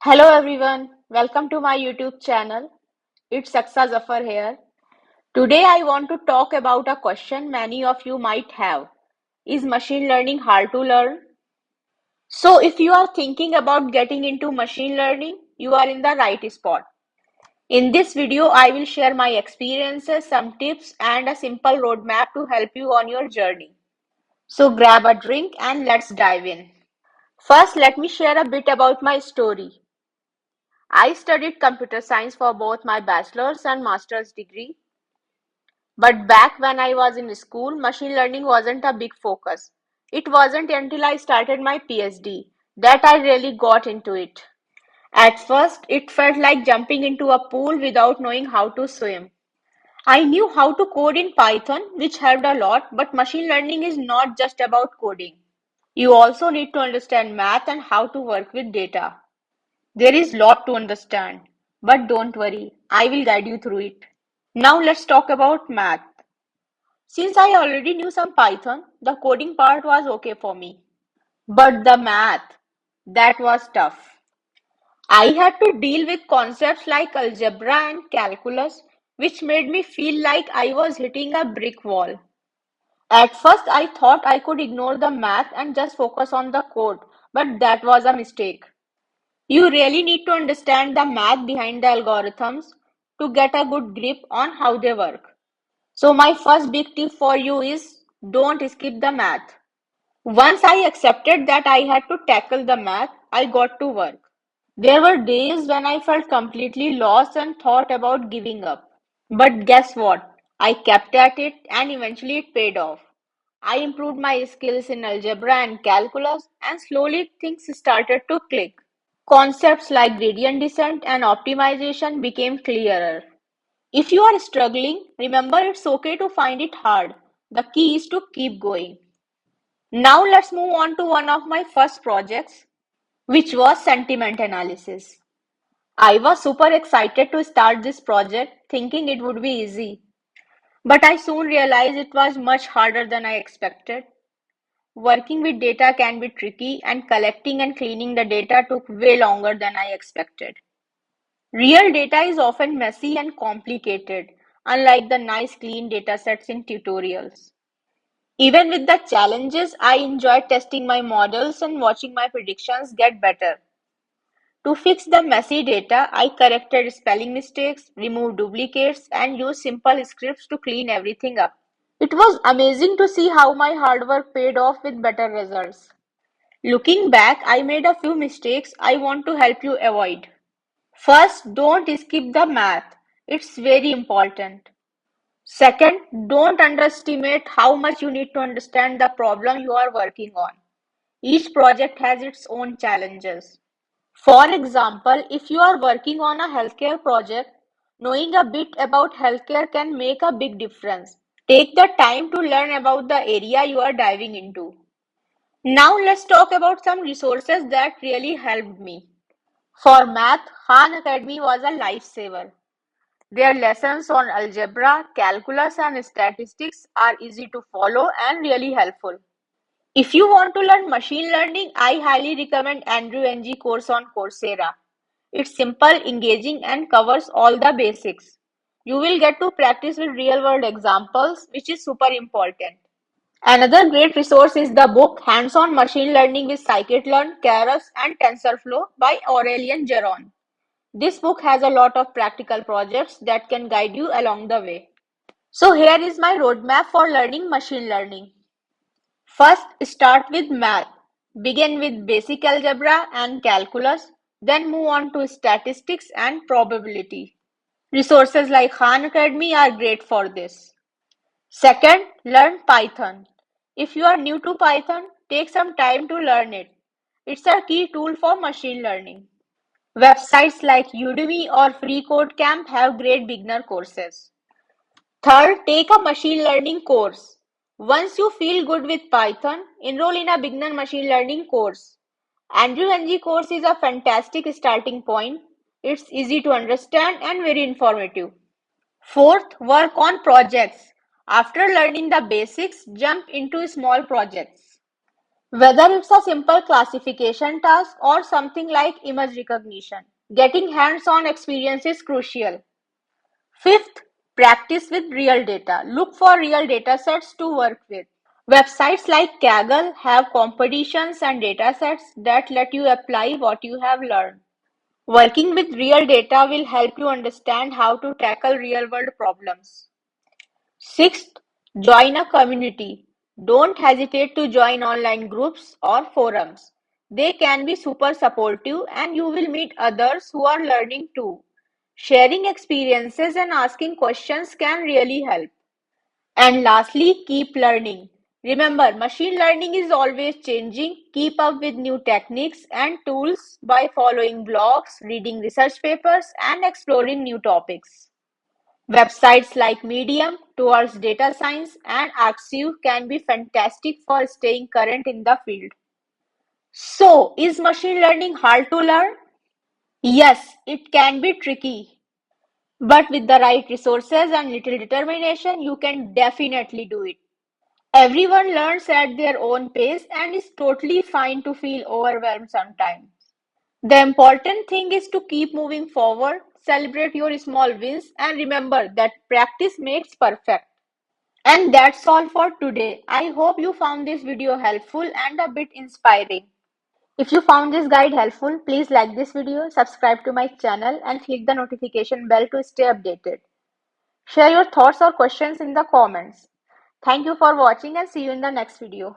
Hello everyone, welcome to my YouTube channel. It's Aqsa Zafar here. Today I want to talk about a question many of you might have. Is machine learning hard to learn? So if you are thinking about getting into machine learning, you are in the right spot. In this video, I will share my experiences, some tips and a simple roadmap to help you on your journey. So grab a drink and let's dive in. First, let me share a bit about my story. I studied computer science for both my bachelor's and master's degree. But back when I was in school, machine learning wasn't a big focus. It wasn't until I started my PhD that I really got into it. At first, it felt like jumping into a pool without knowing how to swim. I knew how to code in Python, which helped a lot, but machine learning is not just about coding. You also need to understand math and how to work with data. There is lot to understand, but don't worry, I will guide you through it. Now let's talk about math. Since I already knew some Python, the coding part was okay for me. But the math, that was tough. I had to deal with concepts like algebra and calculus, which made me feel like I was hitting a brick wall. At first, I thought I could ignore the math and just focus on the code, but that was a mistake. You really need to understand the math behind the algorithms to get a good grip on how they work. So my first big tip for you is don't skip the math. Once I accepted that I had to tackle the math, I got to work. There were days when I felt completely lost and thought about giving up. But guess what? I kept at it and eventually it paid off. I improved my skills in algebra and calculus and slowly things started to click. Concepts like gradient descent and optimization became clearer. If you are struggling, remember it's okay to find it hard. The key is to keep going. Now let's move on to one of my first projects, which was sentiment analysis. I was super excited to start this project thinking it would be easy, but I soon realized it was much harder than I expected. Working with data can be tricky, and collecting and cleaning the data took way longer than I expected. Real data is often messy and complicated, unlike the nice clean datasets in tutorials. Even with the challenges, I enjoyed testing my models and watching my predictions get better. To fix the messy data, I corrected spelling mistakes, removed duplicates, and used simple scripts to clean everything up. It was amazing to see how my hard work paid off with better results. Looking back, I made a few mistakes I want to help you avoid. First, don't skip the math. It's very important. Second, don't underestimate how much you need to understand the problem you are working on. Each project has its own challenges. For example, if you are working on a healthcare project, knowing a bit about healthcare can make a big difference. Take the time to learn about the area you are diving into. Now let's talk about some resources that really helped me. For math, Khan Academy was a lifesaver. Their lessons on algebra, calculus, and statistics are easy to follow and really helpful. If you want to learn machine learning, I highly recommend Andrew Ng course on Coursera. It's simple, engaging, and covers all the basics. You will get to practice with real-world examples, which is super important. Another great resource is the book Hands-on Machine Learning with Scikit-learn, Keras, and TensorFlow by Aurélien Geron. This book has a lot of practical projects that can guide you along the way. So here is my roadmap for learning machine learning. First, start with math. Begin with basic algebra and calculus, then move on to statistics and probability. Resources like Khan Academy are great for this. Second, learn Python. If you are new to Python, take some time to learn it. It's a key tool for machine learning. Websites like Udemy or FreeCodeCamp have great beginner courses. Third, take a machine learning course. Once you feel good with Python, enroll in a beginner machine learning course. Andrew Ng course is a fantastic starting point. It's easy to understand and very informative. Fourth, work on projects. After learning the basics, jump into small projects. Whether it's a simple classification task or something like image recognition, getting hands-on experience is crucial. Fifth, practice with real data. Look for real data sets to work with. Websites like Kaggle have competitions and datasets that let you apply what you have learned. Working with real data will help you understand how to tackle real-world problems. Sixth, join a community. Don't hesitate to join online groups or forums. They can be super supportive and you will meet others who are learning too. Sharing experiences and asking questions can really help. And lastly, keep learning. Remember, machine learning is always changing. Keep up with new techniques and tools by following blogs, reading research papers, and exploring new topics. Websites like Medium, Towards Data Science, and Arxiv can be fantastic for staying current in the field. So, is machine learning hard to learn? Yes, it can be tricky, but with the right resources and little determination, you can definitely do it. Everyone learns at their own pace and it's totally fine to feel overwhelmed sometimes. The important thing is to keep moving forward, celebrate your small wins, and remember that practice makes perfect. And that's all for today. I hope you found this video helpful and a bit inspiring. If you found this guide helpful, please like this video, subscribe to my channel, and click the notification bell to stay updated. Share your thoughts or questions in the comments. Thank you for watching and see you in the next video.